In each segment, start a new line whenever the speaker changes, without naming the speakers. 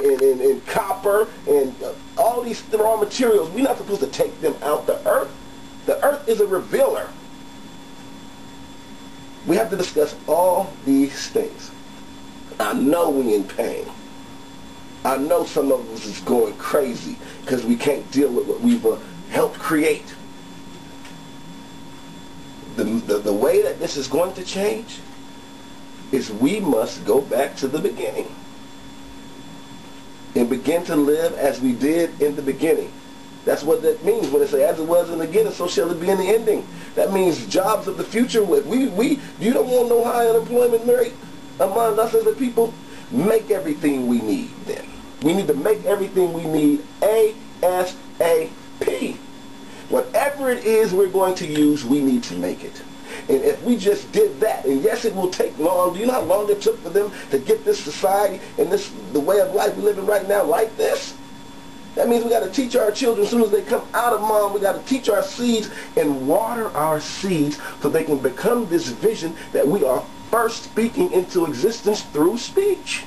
and copper and all these raw materials. We're not supposed to take them out the earth. The earth is a revealer. We have to discuss all these things. I know we in pain. I know some of us is going crazy because we can't deal with what we've helped create. The way that this is going to change is we must go back to the beginning and begin to live as we did in the beginning. That's what that means when it says, as it was in the beginning, so shall it be in the ending. That means jobs of the future. You don't want no high unemployment rate among us as a people. Make everything we need then. We need to make everything we need ASAP. Whatever it is we're going to use, we need to make it. And if we just did that, and yes, it will take long. Do you know how long it took for them to get this society and the way of life we're living right now like this? That means we got to teach our children as soon as they come out of mom. We got to teach our seeds and water our seeds so they can become this vision that we are first speaking into existence through speech.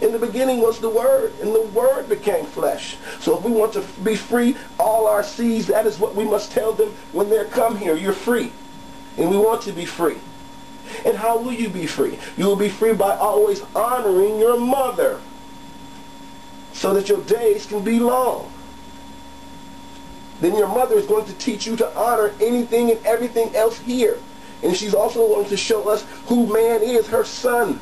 In the beginning was the Word, and the Word became flesh. So if we want to be free, all our seeds, that is what we must tell them when they come here. You're free. And we want to be free. And how will you be free? You will be free by always honoring your mother so that your days can be long. Then your mother is going to teach you to honor anything and everything else here. And she's also going to show us who man is, her son.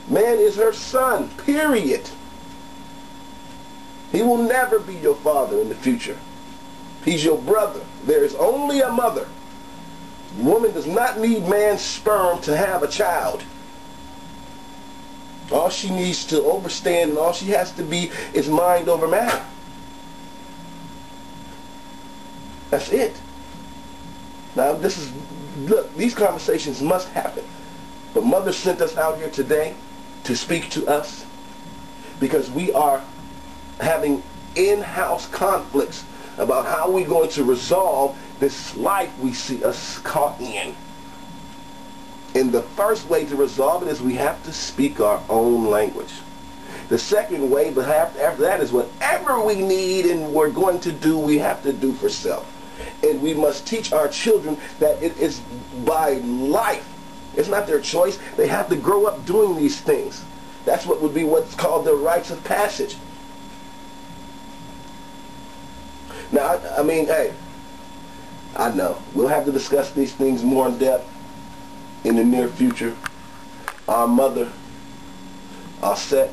Man is her son, period. He will never be your father in the future. He's your brother. There is only a mother. Woman does not need man's sperm to have a child. All she needs to understand and all she has to be is mind over matter. That's it. Now look, these conversations must happen. But Mother sent us out here today to speak to us because we are having in-house conflicts about how we're going to resolve this life we see us caught in. And the first way to resolve it is we have to speak our own language. The second way, but after that, is whatever we need and we're going to do, we have to do for self. And we must teach our children that it is by life. It's not their choice. They have to grow up doing these things. That's what would be what's called the rites of passage. Now, I mean, hey, I know. We'll have to discuss these things more in depth in the near future. Our mother, Aset,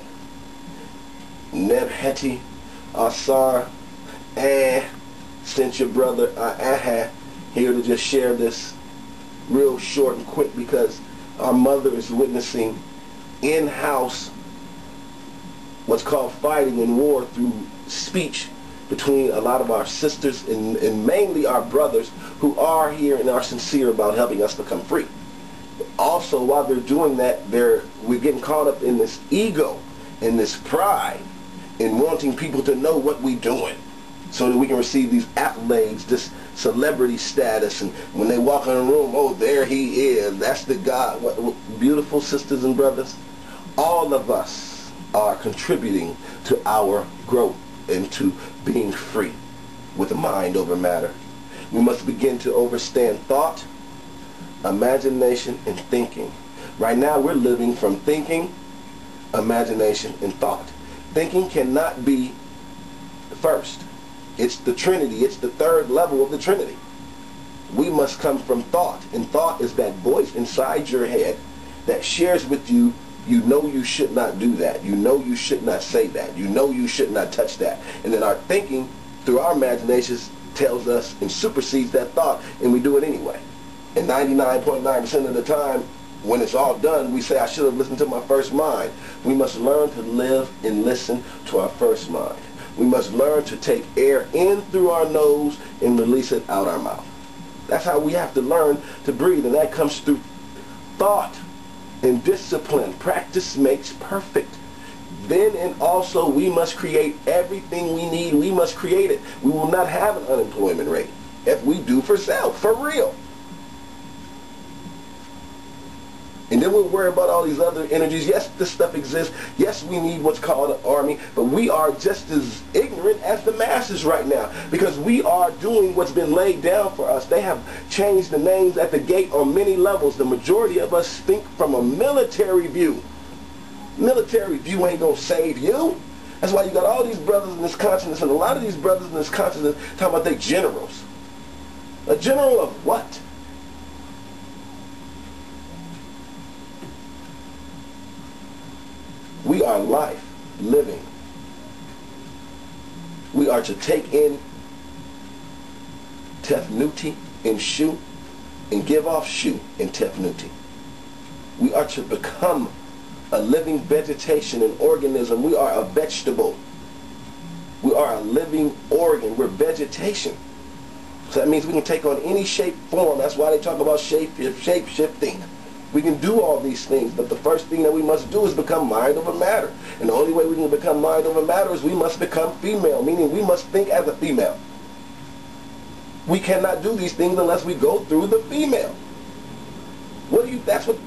Neb Heti, Asar, and sent your brother Aha here to just share this real short and quick because our mother is witnessing in-house what's called fighting and war through speech between a lot of our sisters and mainly our brothers who are here and are sincere about helping us become free. Also, while they're doing that, we're getting caught up in this ego and this pride in wanting people to know what we're doing so that we can receive these accolades, this celebrity status, and when they walk in a room, oh, there he is, that's the God. What beautiful sisters and brothers, all of us are contributing to our growth and to being free with a mind over matter. We must begin to understand thought, imagination, and thinking. Right now we're living from thinking, imagination, and thought. Thinking cannot be first. It's the Trinity. It's the third level of the Trinity. We must come from thought, and thought is that voice inside your head that shares with you, you know you should not do that. You know you should not say that. You know you should not touch that. And then our thinking, through our imaginations, tells us and supersedes that thought, and we do it anyway. And 99.9% of the time, when it's all done, we say, I should have listened to my first mind. We must learn to live and listen to our first mind. We must learn to take air in through our nose and release it out our mouth. That's how we have to learn to breathe, and that comes through thought and discipline. Practice makes perfect. Then and also we must create everything we need. We must create it. We will not have an unemployment rate if we do for self, for real. And then we'll worry about all these other energies. Yes, this stuff exists. Yes, we need what's called an army, but we are just as ignorant as the masses right now, because we are doing what's been laid down for us. They have changed the names at the gate on many levels. The majority of us think from a military view. Military view ain't gonna save you. That's why you got all these brothers in this consciousness, and a lot of these brothers in this consciousness talking about they generals. A general of what? We are life, living. We are to take in Tefnuti and Shu and give off Shu and Tefnuti. We are to become a living vegetation, an organism. We are a vegetable. We are a living organ. We're vegetation. So that means we can take on any shape, form. That's why they talk about shape-shifting. We can do all these things, but the first thing that we must do is become mind over matter. And the only way we can become mind over matter is we must become female, meaning we must think as a female. We cannot do these things unless we go through the female. That's what